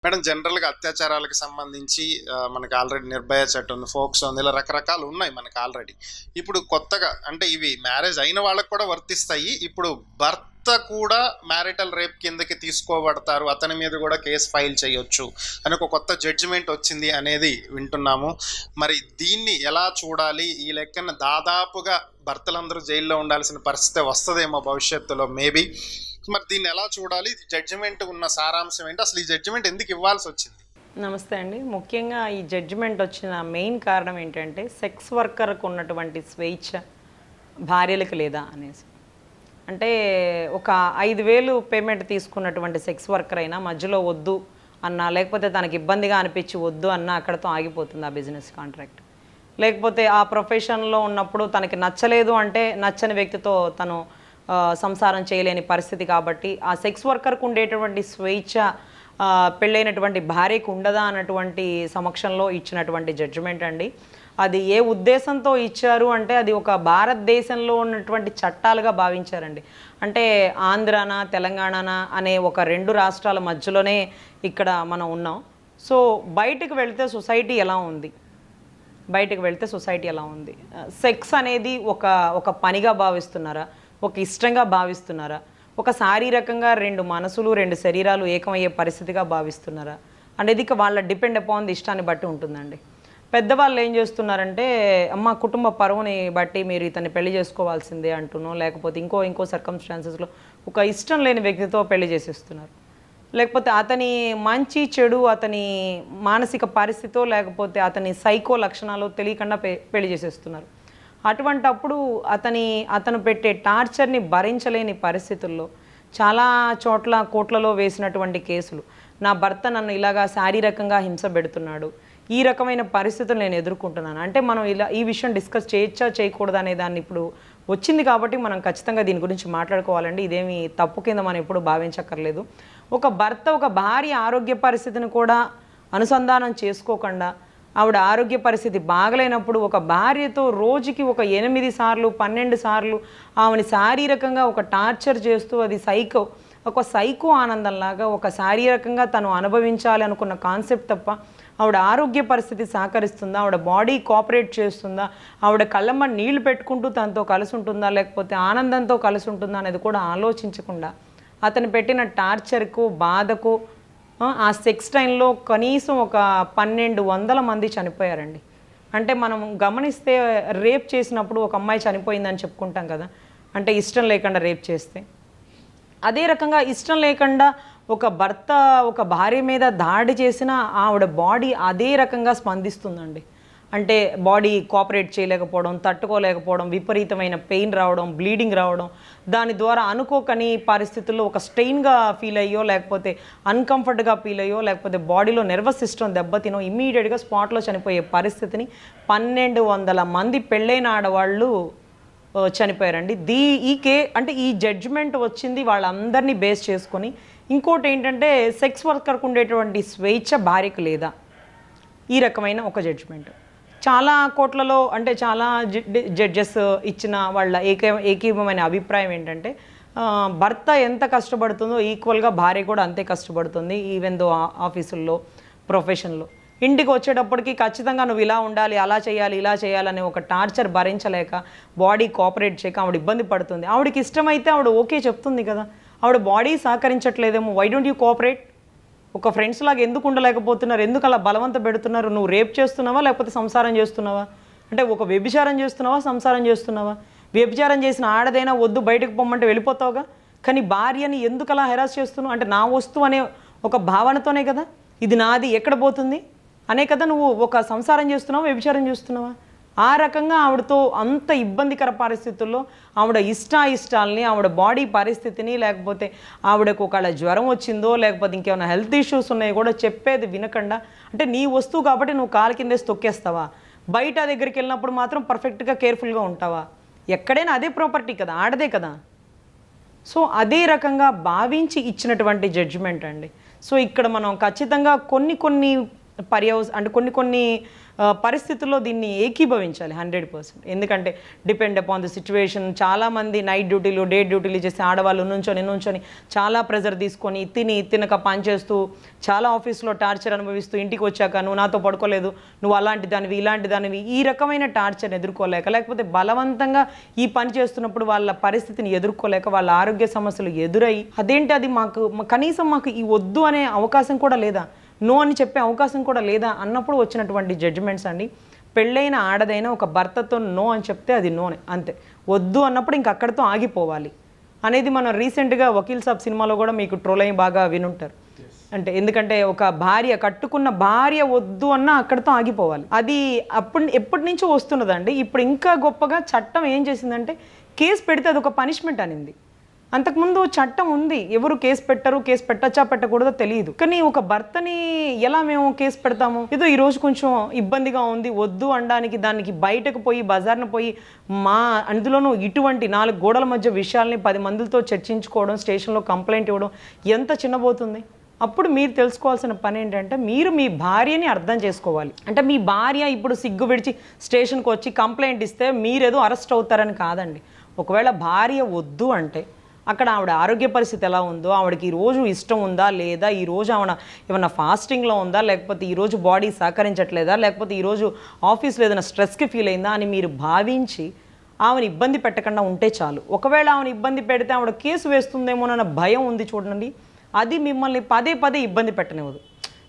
Madam జనరల్గా అత్యాచారాలకు సంబంధించి మనకి ఆల్రెడీ నిర్భయ చట్టం ఉంది, ఫోక్సో ఉంది, ఇలా రకరకాలు ఉన్నాయి మనకి ఆల్రెడీ. ఇప్పుడు కొత్తగా అంటే ఇవి మ్యారేజ్ అయిన వాళ్ళకు కూడా వర్తిస్తాయి. ఇప్పుడు భర్త కూడా మ్యారిటల్ రేప్ కిందకి తీసుకోబడతారు, అతని మీద కూడా కేసు ఫైల్ చేయొచ్చు అని ఒక కొత్త జడ్జిమెంట్ వచ్చింది అనేది వింటున్నాము. మరి దీన్ని ఎలా చూడాలి? ఈ లెక్కన దాదాపుగా భర్తలందరూ జైల్లో ఉండాల్సిన పరిస్థితి వస్తుందేమో భవిష్యత్తులో మేబీ. మరి దీన్ని ఎలా చూడాలి? జడ్జిమెంట్ ఉన్న సారాంశం ఏంటి? అసలు ఈ జడ్జిమెంట్ ఎందుకు ఇవ్వాల్సి వచ్చింది? నమస్తే అండి. ముఖ్యంగా ఈ జడ్జిమెంట్ వచ్చిన మెయిన్ కారణం ఏంటంటే సెక్స్ వర్కర్కు ఉన్నటువంటి స్వేచ్ఛ భార్యలకు లేదా అనేసి. అంటే ఒక 5,000 పేమెంట్ తీసుకున్నటువంటి సెక్స్ వర్కర్ అయినా మధ్యలో వద్దు అన్నా, లేకపోతే తనకి ఇబ్బందిగా అనిపించి వద్దు అన్నా అక్కడతో ఆగిపోతుంది ఆ బిజినెస్ కాంట్రాక్ట్. లేకపోతే ఆ ప్రొఫెషన్లో ఉన్నప్పుడు తనకి నచ్చలేదు అంటే నచ్చని వ్యక్తితో తను సంసారం చేయలేని పరిస్థితి. కాబట్టి ఆ సెక్స్ వర్కర్కు ఉండేటువంటి స్వేచ్ఛ పెళ్ళైనటువంటి భార్యకు ఉండదా అన్నటువంటి సమక్షంలో ఇచ్చినటువంటి జడ్జిమెంట్ అండి. అది ఏ ఉద్దేశంతో ఇచ్చారు అంటే అది ఒక భారతదేశంలో ఉన్నటువంటి చట్టాలుగా భావించారండి. అంటే ఆంధ్రానా తెలంగాణనా అనే ఒక 2 రాష్ట్రాల మధ్యలోనే ఇక్కడ మనం ఉన్నాం. సో బయటకు వెళితే సొసైటీ ఎలా ఉంది, సెక్స్ అనేది ఒక పనిగా భావిస్తున్నారా, ఒక ఇష్టంగా భావిస్తున్నారా, ఒక శారీరకంగా 2 మనసులు 2 శరీరాలు ఏకమయ్యే పరిస్థితిగా భావిస్తున్నారా అనేది ఇక వాళ్ళ డిపెండ్ అపాన్ ది ఇష్టాన్ని బట్టి ఉంటుందండి. పెద్దవాళ్ళు ఏం చేస్తున్నారంటే అమ్మ కుటుంబ పరువుని బట్టి మీరు ఇతన్ని పెళ్లి చేసుకోవాల్సిందే అంటున్నాం, లేకపోతే ఇంకో సర్కమ్స్టాన్సెస్లో ఒక ఇష్టం లేని వ్యక్తితో పెళ్లి చేసేస్తున్నారు. లేకపోతే అతని మంచి చెడు, అతని మానసిక పరిస్థితో, లేకపోతే అతని సైకో లక్షణాలు తెలియకుండా పెళ్లి చేసేస్తున్నారు. అటువంటప్పుడు అతను పెట్టే టార్చర్ని భరించలేని పరిస్థితుల్లో చాలా చోట్ల కోర్టులలో వేసినటువంటి కేసులు, నా భర్త నన్ను ఇలాగా శారీరకంగా హింస పెడుతున్నాడు, ఈ రకమైన పరిస్థితులు నేను ఎదుర్కొంటున్నాను అంటే మనం ఈ విషయం డిస్కస్ చేయొచ్చా చేయకూడదు అనే దాన్ని ఇప్పుడు వచ్చింది కాబట్టి మనం ఖచ్చితంగా దీని గురించి మాట్లాడుకోవాలండి. ఇదేమి తప్పు కింద మనం ఎప్పుడు భావించక్కర్లేదు. ఒక భర్త ఒక భార్య ఆరోగ్య పరిస్థితిని కూడా అనుసంధానం చేసుకోకుండా, ఆవిడ ఆరోగ్య పరిస్థితి బాగలేనప్పుడు ఒక భార్యతో రోజుకి ఒక 8 సార్లు 12 సార్లు ఆమెని శారీరకంగా ఒక టార్చర్ చేస్తూ, అది ఒక సైకో ఆనందంలాగా, ఒక శారీరకంగా తను అనుభవించాలి అనుకున్న కాన్సెప్ట్ తప్ప ఆవిడ ఆరోగ్య పరిస్థితి సహకరిస్తుందా, ఆవిడ బాడీ కోఆపరేట్ చేస్తుందా, ఆవిడ కళ్ళమ్మ నీళ్లు పెట్టుకుంటూ తనతో కలిసి ఉంటుందా, లేకపోతే ఆనందంతో కలిసి ఉంటుందా అనేది కూడా ఆలోచించకుండా అతను పెట్టిన టార్చర్కు బాధకు ఆ సెక్స్ టైంలో కనీసం ఒక 1,200 మంది చనిపోయారండి. అంటే మనం గమనిస్తే రేప్ చేసినప్పుడు ఒక అమ్మాయి చనిపోయిందని చెప్పుకుంటాం కదా, అంటే ఇష్టం లేకుండా రేప్ చేస్తే. అదే రకంగా ఇష్టం లేకుండా ఒక భర్త ఒక భార్య మీద దాడి చేసినా ఆవిడ బాడీ అదే రకంగా స్పందిస్తుందండి. అంటే బాడీ కోఆపరేట్ చేయలేకపోవడం, తట్టుకోలేకపోవడం, విపరీతమైన పెయిన్ రావడం, బ్లీడింగ్ రావడం, దాని ద్వారా అనుకోకని పరిస్థితుల్లో ఒక స్ట్రెయిన్గా ఫీల్ అయ్యో, లేకపోతే అన్కంఫర్ట్గా ఫీల్ అయ్యో, లేకపోతే బాడీలో నర్వస్ సిస్టమ్ దెబ్బతినో ఇమ్మీడియట్గా స్పాట్లో చనిపోయే పరిస్థితిని 1,200 మంది పెళ్ళైన ఆడవాళ్ళు చనిపోయారండి. అంటే ఈ జడ్జిమెంట్ వచ్చింది వాళ్ళందరినీ బేస్ చేసుకొని. ఇంకోటి ఏంటంటే సెక్స్ వర్కర్కు ఉండేటువంటి స్వేచ్ఛ భార్యకు లేదా, ఈ రకమైన ఒక జడ్జిమెంట్. చాలా కోట్లలో అంటే చాలా జడ్జెస్ ఇచ్చిన వాళ్ళ ఏకీభమైన అభిప్రాయం ఏంటంటే భర్త ఎంత కష్టపడుతుందో ఈక్వల్గా భార్య కూడా అంతే కష్టపడుతుంది, ఈవెన్ దో ఆఫీసుల్లో ప్రొఫెషన్లో. ఇంటికి వచ్చేటప్పటికి ఖచ్చితంగా నువ్వు ఇలా ఉండాలి, అలా చేయాలి, ఇలా చేయాలనే ఒక టార్చర్ భరించలేక, బాడీ కోఆపరేట్ చేయక ఆవిడ ఇబ్బంది పడుతుంది. ఆవిడకి ఇష్టమైతే ఆవిడ ఓకే చెప్తుంది కదా, ఆవిడ బాడీ సహకరించట్లేదేమో, వై డోంట్ యూ కోఆపరేట్? ఒక ఫ్రెండ్స్ లాగా ఎందుకు ఉండలేకపోతున్నారు, ఎందుకు అలా బలవంత పెడుతున్నారు? నువ్వు రేప్ చేస్తున్నావా లేకపోతే సంసారం చేస్తున్నావా? అంటే ఒక వ్యభిచారం చేస్తున్నావా, సంసారం చేస్తున్నావా? వ్యభిచారం చేసిన ఆడదైనా వద్దు బయటకు పొమ్మంటే వెళ్ళిపోతావుగా, కానీ భార్యని ఎందుకు అలా హెరాస్ చేస్తున్నావు? అంటే నా వస్తువు అనే ఒక భావనతోనే కదా, ఇది నాది ఎక్కడ పోతుంది అనే కదా నువ్వు ఒక సంసారం చేస్తున్నావా, వ్యభిచారం చేస్తున్నావా? ఆ రకంగా ఆవిడతో అంత ఇబ్బందికర పరిస్థితుల్లో ఆవిడ ఇష్టాల్ని, ఆవిడ బాడీ పరిస్థితిని, లేకపోతే ఆవిడకు ఒకవేళ జ్వరం వచ్చిందో లేకపోతే ఇంకేమైనా హెల్త్ ఇష్యూస్ ఉన్నాయో కూడా చెప్పేది వినకుండా, అంటే నీ వస్తువు కాబట్టి నువ్వు కాలు కిందేసి తొక్కేస్తావా? బయట దగ్గరికి వెళ్ళినప్పుడు మాత్రం పర్ఫెక్ట్గా కేర్ఫుల్గా ఉంటావా? ఎక్కడైనా అదే ప్రాపర్టీ కదా, ఆడదే కదా. సో అదే రకంగా భావించి ఇచ్చినటువంటి జడ్జిమెంట్ అండి. సో ఇక్కడ మనం ఖచ్చితంగా కొన్ని పరిస్థితుల్లో దీన్ని ఏకీభవించాలి 100%. ఎందుకంటే డిపెండ్ అపాన్ ది సిచ్యువేషన్. చాలామంది నైట్ డ్యూటీలు, డే డ్యూటీలు చేసే ఆడవాళ్ళు నుంచొని చాలా ప్రెజర్ తీసుకొని తినక పనిచేస్తూ చాలా ఆఫీస్లో టార్చర్ అనుభవిస్తూ ఇంటికి వచ్చాక నువ్వు నాతో పడుకోలేదు, నువ్వు అలాంటి దానివి ఇలాంటి దానివి, ఈ రకమైన టార్చర్ ఎదుర్కోలేక, లేకపోతే బలవంతంగా ఈ పని చేస్తున్నప్పుడు వాళ్ళ పరిస్థితిని ఎదుర్కోలేక వాళ్ళ ఆరోగ్య సమస్యలు ఎదురై అదేంటి అది కనీసం మాకు ఈ వద్దు అనే అవకాశం కూడా లేదా, నో అని చెప్పే అవకాశం కూడా లేదా అన్నప్పుడు వచ్చినటువంటి జడ్జిమెంట్స్ అండి. పెళ్ళైన ఆడదైనా ఒక భర్తతో నో అని చెప్తే అది నోనే, అంతే. వద్దు అన్నప్పుడు ఇంక అక్కడితో ఆగిపోవాలి అనేది మనం రీసెంట్గా వకీల్ సాబ్ సినిమాలో కూడా మీకు ట్రోల్ అయ్యి బాగా వినుంటారు. అంటే ఎందుకంటే ఒక కట్టుకున్న భార్య వద్దు అన్నా అక్కడితో ఆగిపోవాలి. అది ఎప్పటి నుంచో వస్తున్నదండి. ఇప్పుడు ఇంకా గొప్పగా చట్టం ఏం చేసిందంటే కేసు పెడితే అది ఒక పనిష్మెంట్ అనింది. అంతకుముందు చట్టం ఉంది, ఎవరు కేసు పెట్టరు, కేసు పెట్టచ్చా పెట్టకూడదో తెలియదు. కానీ ఒక భర్తని ఎలా మేము కేసు పెడతాము? ఏదో ఈరోజు కొంచెం ఇబ్బందిగా ఉంది వద్దు అనడానికి, దానికి బయటకు పోయి బజార్ను పోయి అందులోనూ ఇటువంటి 4 గోడల మధ్య విషయాల్ని 10 మందితో చర్చించుకోవడం, స్టేషన్లో కంప్లైంట్ ఇవ్వడం ఎంత చిన్నబోతుంది. అప్పుడు మీరు తెలుసుకోవాల్సిన పని ఏంటంటే మీరు మీ భార్యని అర్థం చేసుకోవాలి. అంటే మీ భార్య ఇప్పుడు సిగ్గు విడిచి స్టేషన్కి వచ్చి కంప్లైంట్ ఇస్తే మీరేదో అరెస్ట్ అవుతారని కాదండి. ఒకవేళ భార్య వద్దు అంటే అక్కడ ఆవిడ ఆరోగ్య పరిస్థితి ఎలా ఉందో, ఆవిడకి ఈరోజు ఇష్టం ఉందా లేదా, ఈరోజు ఆవిడ ఏమన్నా ఫాస్టింగ్లో ఉందా, లేకపోతే ఈరోజు బాడీ సహకరించట్లేదా, లేకపోతే ఈరోజు ఆఫీస్లో ఏదైనా స్ట్రెస్కి ఫీల్ అయిందా అని మీరు భావించి ఆమెను ఇబ్బంది పెట్టకుండా ఉంటే చాలు. ఒకవేళ ఆమెను ఇబ్బంది పెడితే ఆవిడ కేసు వేస్తుందేమోనన్న భయం ఉంది చూడండి, అది మిమ్మల్ని పదే ఇబ్బంది పెట్టనివ్వదు.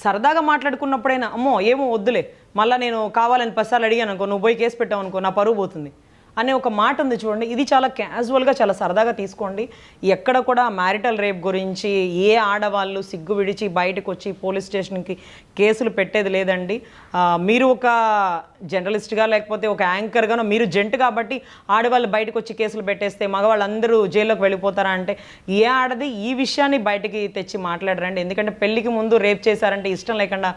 సరదాగా మాట్లాడుకున్నప్పుడైనా అమ్మో ఏమో వద్దులే, మళ్ళీ నేను కావాలని 10 సార్లు అడిగాను అనుకో, నువ్వు పోయి కేసు పెట్టావు అనుకో, నా పరువు పోతుంది అనే ఒక మాట ఉంది చూడండి. ఇది చాలా క్యాజువల్గా చాలా సరదాగా తీసుకోండి. ఎక్కడ కూడా మ్యారిటల్ రేప్ గురించి ఏ ఆడవాళ్ళు సిగ్గు విడిచి బయటకు వచ్చి పోలీస్ స్టేషన్కి కేసులు పెట్టేది లేదండి. మీరు ఒక జర్నలిస్ట్గా లేకపోతే ఒక యాంకర్గానో, మీరు జెంట్ కాబట్టి ఆడవాళ్ళు బయటకు వచ్చి కేసులు పెట్టేస్తే మగవాళ్ళందరూ జైల్లోకి వెళ్ళిపోతారా అంటే ఏ ఆడది ఈ విషయాన్ని బయటికి తెచ్చి మాట్లాడరండి. ఎందుకంటే పెళ్ళికి ముందు రేప్ చేశారంటే ఇష్టం లేకుండా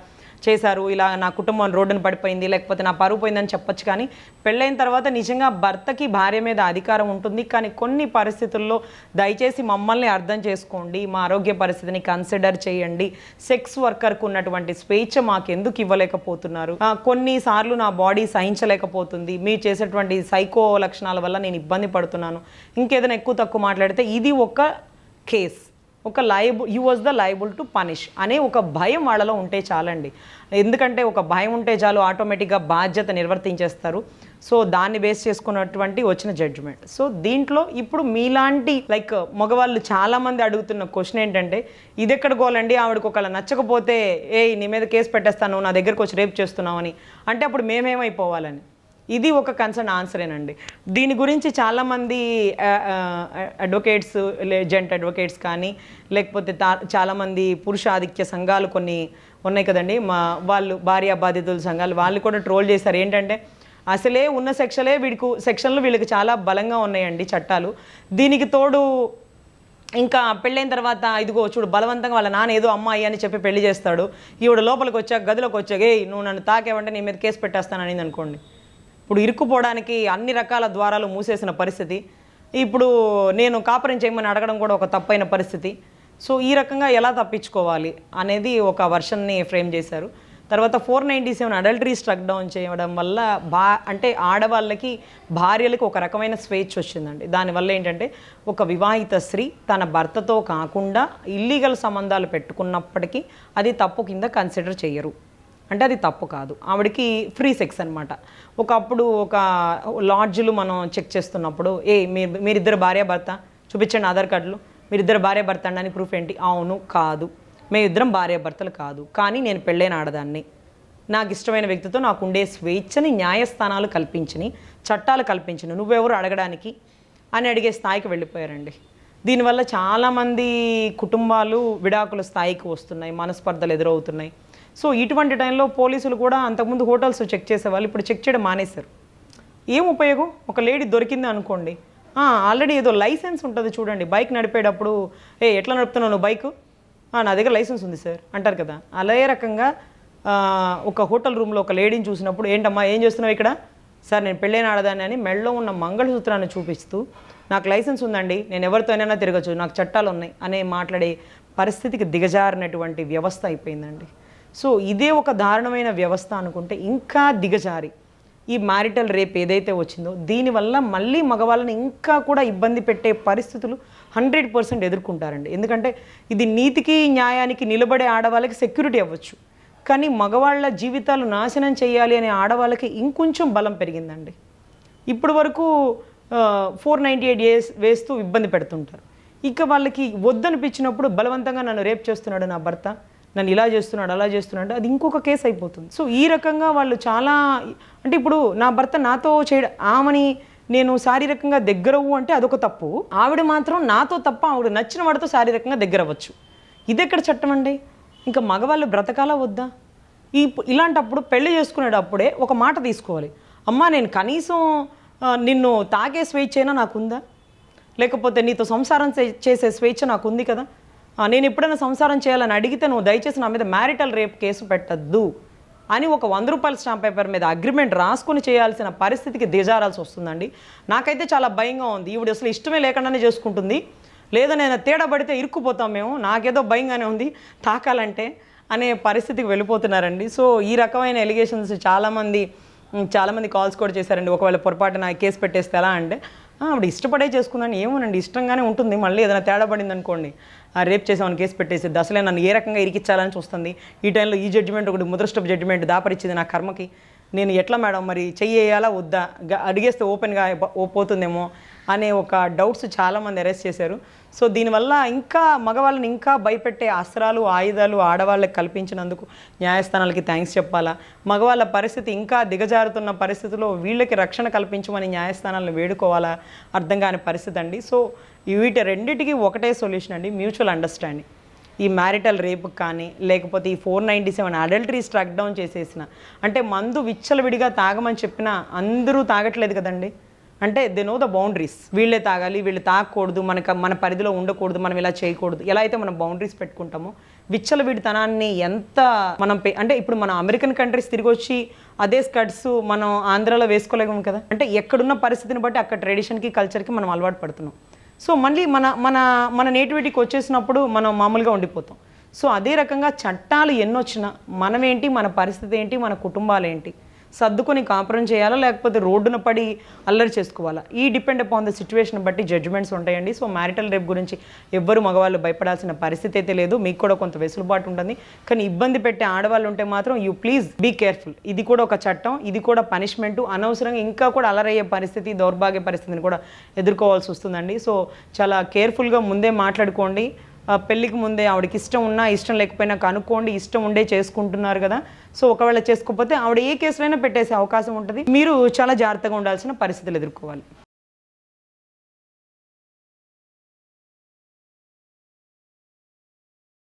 చేశారు, ఇలా నా కుటుంబం రోడ్డును పడిపోయింది, లేకపోతే నా పరువు పోయిందని చెప్పొచ్చు. కానీ పెళ్ళైన తర్వాత నిజంగా భర్తకి భార్య మీద అధికారం ఉంటుంది. కానీ కొన్ని పరిస్థితుల్లో దయచేసి మమ్మల్ని అర్థం చేసుకోండి, మా ఆరోగ్య పరిస్థితిని కన్సిడర్ చేయండి. సెక్స్ వర్కర్కు ఉన్నటువంటి స్వేచ్ఛ మాకెందుకు ఇవ్వలేకపోతున్నారు? కొన్నిసార్లు నా బాడీ సహించలేకపోతుంది, మీరు చేసేటువంటి సైకో లక్షణాల వల్ల నేను ఇబ్బంది పడుతున్నాను, ఇంకేదైనా ఎక్కువ తక్కువ మాట్లాడితే ఇది ఒక కేస్, ఒక you was the liable to punish అనే ఒక భయం వాళ్ళలో ఉంటే చాలండి. ఎందుకంటే ఒక భయం ఉంటే చాలు, ఆటోమేటిక్గా బాధ్యత నిర్వర్తించేస్తారు. సో దాన్ని బేస్ చేసుకున్నటువంటి వచ్చిన జడ్జిమెంట్. సో దీంట్లో ఇప్పుడు మీలాంటి మగవాళ్ళు చాలామంది అడుగుతున్న క్వశ్చన్ ఏంటంటే ఇది ఎక్కడ గోలండి, ఆవిడకి ఒకవేళ నచ్చకపోతే నీ మీద కేసు పెట్టేస్తాను, నా దగ్గరకు వచ్చి రేప్ చేస్తున్నామని అంటే అప్పుడు మేమేమైపోవాలని. ఇది ఒక కన్సర్న్ ఆన్సరేనండి. దీని గురించి చాలామంది అడ్వకేట్స్, జెంట్ అడ్వకేట్స్ కానీ లేకపోతే చాలామంది పురుష ఆధిక్య సంఘాలు కొన్ని ఉన్నాయి కదండి, వాళ్ళు భార్య బాధితుల సంఘాలు, వాళ్ళు కూడా ట్రోల్ చేశారు. ఏంటంటే అసలే ఉన్న సెక్షన్లు వీళ్ళకి చాలా బలంగా ఉన్నాయండి చట్టాలు, దీనికి తోడు ఇంకా పెళ్ళైన తర్వాత ఇదిగో చూడు బలవంతంగా వాళ్ళ నాన్న ఏదో అమ్మాయి అని చెప్పి పెళ్లి చేస్తాడు, ఈవిడ లోపలికి వచ్చాక గదిలోకి వచ్చాక నువ్వు నన్ను తాకేవంటే నీ మీద కేసు పెట్టేస్తానని అనుకోండి. ఇప్పుడు ఇరుక్కుపోవడానికి అన్ని రకాల ద్వారాలు మూసేసిన పరిస్థితి, ఇప్పుడు నేను కాపురం చేయమని అడగడం కూడా ఒక తప్పైన పరిస్థితి. సో ఈ రకంగా ఎలా తప్పించుకోవాలి అనేది ఒక వర్షన్ని ఫ్రేమ్ చేశారు. తర్వాత 497 అడల్టరీ స్ట్రక్ డౌన్ చేయడం వల్ల అంటే ఆడవాళ్ళకి భార్యలకు ఒక రకమైన స్వేచ్ఛ వచ్చిందండి. దానివల్ల ఏంటంటే ఒక వివాహిత స్త్రీ తన భర్తతో కాకుండా ఇల్లీగల్ సంబంధాలు పెట్టుకున్నప్పటికీ అది తప్పు కింద కన్సిడర్ చేయరు, అంటే అది తప్పు కాదు, ఆవిడకి ఫ్రీ సెక్స్ అనమాట. ఒకప్పుడు ఒక లాడ్జ్లు మనం చెక్ చేస్తున్నప్పుడు మీరిద్దరు భార్య భర్త చూపించండి ఆధార్ కార్డులు, మీరిద్దరు భార్య భర్త అని ప్రూఫ్ ఏంటి? అవును కాదు, మేమిద్దరం భార్యాభర్తలు కాదు, కానీ నేను పెళ్ళైన ఆడదాన్ని, నాకు ఇష్టమైన వ్యక్తితో నాకు ఉండే స్వేచ్ఛని న్యాయస్థానాలు కల్పించని, చట్టాలు కల్పించను, నువ్వెవరు అడగడానికి అని అడిగే స్థాయికి వెళ్ళిపోయారండి. దీనివల్ల చాలామంది కుటుంబాలు విడాకుల స్థాయికి వస్తున్నాయి, మనస్పర్ధలు ఎదురవుతున్నాయి. సో ఇటువంటి టైంలో పోలీసులు కూడా అంతకుముందు హోటల్స్ చెక్ చేసేవాళ్ళు, ఇప్పుడు చెక్ చేయడం మానేశారు. ఏం ఉపయోగం? ఒక లేడీ దొరికింది అనుకోండి, ఆల్రెడీ ఏదో లైసెన్స్ ఉంటుంది చూడండి, బైక్ నడిపేటప్పుడు ఎట్లా నడుపుతున్నావు నువ్వు బైక్, నా దగ్గర లైసెన్స్ ఉంది సార్ అంటారు కదా. అదే రకంగా ఒక హోటల్ రూమ్లో ఒక లేడీని చూసినప్పుడు ఏంటమ్మా ఏం చేస్తున్నావు ఇక్కడ, సార్ నేను పెళ్ళైన ఆడదాన్ని అని మెడలో ఉన్న మంగళసూత్రాన్ని చూపిస్తూ నాకు లైసెన్స్ ఉందండి, నేను ఎవరితో అయినా తిరగచ్చు, నాకు చట్టాలు ఉన్నాయి అనే మాట్లాడే పరిస్థితికి దిగజారినటువంటి వ్యవస్థ అయిపోయిందండి. సో ఇదే ఒక దారుణమైన వ్యవస్థ అనుకుంటే ఇంకా దిగజారి ఈ మ్యారిటల్ రేప్ ఏదైతే వచ్చిందో దీనివల్ల మళ్ళీ మగవాళ్ళని ఇంకా కూడా ఇబ్బంది పెట్టే పరిస్థితులు 100% ఎదుర్కొంటారండి. ఎందుకంటే ఇది నీతికి న్యాయానికి నిలబడే ఆడవాళ్ళకి సెక్యూరిటీ అవ్వచ్చు, కానీ మగవాళ్ళ జీవితాలు నాశనం చేయాలి అనే ఆడవాళ్ళకి ఇంకొంచెం బలం పెరిగిందండి. ఇప్పటి వరకు 498 years వేస్తూ ఇబ్బంది పెడుతుంటారు. ఇక వాళ్ళకి వద్దనిపించినప్పుడు బలవంతంగా నన్ను రేప్ చేస్తున్నాడు నా భర్త, నన్ను ఇలా చేస్తున్నాడు అలా చేస్తున్నాడు, అది ఇంకొక కేసు అయిపోతుంది. సో ఈ రకంగా వాళ్ళు చాలా అంటే ఇప్పుడు నా భర్త నాతో ఆమెని నేను శారీరకంగా దగ్గరవు అంటే అదొక తప్పు, ఆవిడ మాత్రం నాతో తప్ప ఆవిడ నచ్చిన వాడితో శారీరకంగా దగ్గర అవ్వచ్చు. ఇది ఎక్కడ చట్టం అండి? ఇంకా మగవాళ్ళు బ్రతకాలా వద్దా? ఇలాంటప్పుడు పెళ్లి చేసుకునేటప్పుడే ఒక మాట తీసుకోవాలి, అమ్మా నేను కనీసం నిన్ను తాగే స్వేచ్ఛైనా నాకుందా, లేకపోతే నీతో సంసారం చేసే స్వేచ్ఛ నాకుంది కదా, నేను ఎప్పుడైనా సంసారం చేయాలని అడిగితే నువ్వు దయచేసి నా మీద మ్యారిటల్ రేప్ కేసు పెట్టద్దు అని ఒక 100 రూపాయల స్టాంప్ పేపర్ మీద అగ్రిమెంట్ రాసుకుని చేయాల్సిన పరిస్థితికి దిగజారాల్సి వస్తుందండి. నాకైతే చాలా భయంగా ఉంది. ఈవిడ అసలు ఇష్టమే లేకుండానే చేసుకుంటుంది, లేదా నేను తేడా పడితే ఇరుక్కుపోతాం మేము, నాకేదో భయంగానే ఉంది తాకాలంటే అనే పరిస్థితికి వెళ్ళిపోతున్నారండి. సో ఈ రకమైన ఎలిగేషన్స్ చాలామంది కాల్స్ కూడా చేశారండి. ఒకవేళ పొరపాటున కేసు పెట్టేస్తే ఎలా అంటే, ఆవిడ ఇష్టపడే చేసుకుందని, ఏమోనండి ఇష్టంగానే ఉంటుంది, మళ్ళీ ఏదైనా తేడా పడింది అనుకోండి రేప్ చేసామని కేసు పెట్టేసిద్ది, అసలే నన్ను ఏ రకంగా ఇరికిచ్చాలని చూస్తుంది, ఈ టైంలో ఈ జడ్జిమెంట్ ఒకటి ముద్రస్టప్ జడ్జిమెంట్ దాపరిచ్చింది నా కర్మకి, నేను ఎట్లా మేడం మరి చెయ్యేయాలా వద్దా, అడిగేస్తే ఓపెన్గా పోతుందేమో అనే ఒక డౌట్స్ చాలామంది అరెస్ట్ చేశారు. సో దీనివల్ల ఇంకా మగవాళ్ళని ఇంకా భయపెట్టే అస్త్రాలు ఆయుధాలు ఆడవాళ్ళకి కల్పించినందుకు న్యాయస్థానాలకి థ్యాంక్స్ చెప్పాలా, మగవాళ్ళ పరిస్థితి ఇంకా దిగజారుతున్న పరిస్థితిలో వీళ్ళకి రక్షణ కల్పించమని న్యాయస్థానాలను వేడుకోవాలా అర్థం కాని పరిస్థితి అండి. సో వీటి రెండింటికి ఒకటే సొల్యూషన్ అండి, మ్యూచువల్ అండర్స్టాండింగ్. ఈ మ్యారిటల్ రేప్ కానీ లేకపోతే ఈ 497 అడల్టరీ స్ట్రక్ డౌన్ చేసేసిన, అంటే మందు విచ్చలవిడిగా తాగమని చెప్పినా అందరూ తాగట్లేదు కదండి. అంటే దే నో ద బౌండరీస్, వీళ్ళే తాగాలి వీళ్ళు తాగకూడదు, మన పరిధిలో ఉండకూడదు, మనం ఇలా చేయకూడదు, ఎలా అయితే మనం బౌండరీస్ పెట్టుకుంటామో విచ్చలవిడితనాన్ని ఎంత మనం అంటే ఇప్పుడు మన అమెరికన్ కంట్రీస్ తిరిగి వచ్చి అదే స్కర్ట్స్ మనం ఆంధ్రాలో వేసుకోలేము కదా. అంటే ఎక్కడున్న పరిస్థితిని బట్టి అక్కడ ట్రెడిషన్కి కల్చర్కి మనం అలవాటు పడుతున్నాం. సో మళ్ళీ మన నేటివిటీకి వచ్చేసినప్పుడు మనం మామూలుగా ఉండిపోతాం. సో అదే రకంగా చట్టాలు ఎన్నొచ్చినా మనమేంటి, మన పరిస్థితి ఏంటి, మన కుటుంబాలు ఏంటి, సర్దుకొని కాపురం చేయాలా లేకపోతే రోడ్డున పడి అల్లరి చేసుకోవాలా, ఈ డిపెండ్ అపాన్ ద సిచ్యువేషన్ బట్టి జడ్జిమెంట్స్ ఉంటాయండి. సో మ్యారిటల్ రేప్ గురించి ఎవ్వరు మగవాళ్ళు భయపడాల్సిన పరిస్థితి అయితే లేదు, మీకు కూడా కొంత వెసులుబాటు ఉంటుంది. కానీ ఇబ్బంది పెట్టే ఆడవాళ్ళు ఉంటే మాత్రం యూ ప్లీజ్ బీ కేర్ఫుల్. ఇది కూడా ఒక చట్టం, ఇది కూడా పనిష్మెంటు, అనవసరంగా ఇంకా కూడా అలరయ్యే పరిస్థితి, దౌర్భాగ్య పరిస్థితిని కూడా ఎదుర్కోవాల్సి వస్తుందండి. సో చాలా కేర్ఫుల్గా ముందే మాట్లాడుకోండి. పెళ్ళికి ముందే ఆవిడకి ఇష్టం ఉన్నా ఇష్టం లేకపోయినా కనుక్కోండి, ఇష్టం ఉండే చేసుకుంటున్నారు కదా. సో ఒకవేళ చేసుకోకపోతే ఆవిడ ఏ కేసులైనా పెట్టేసే అవకాశం ఉంటుంది. మీరు చాలా జాగ్రత్తగా ఉండాల్సిన పరిస్థితులు ఎదుర్కోవాలి.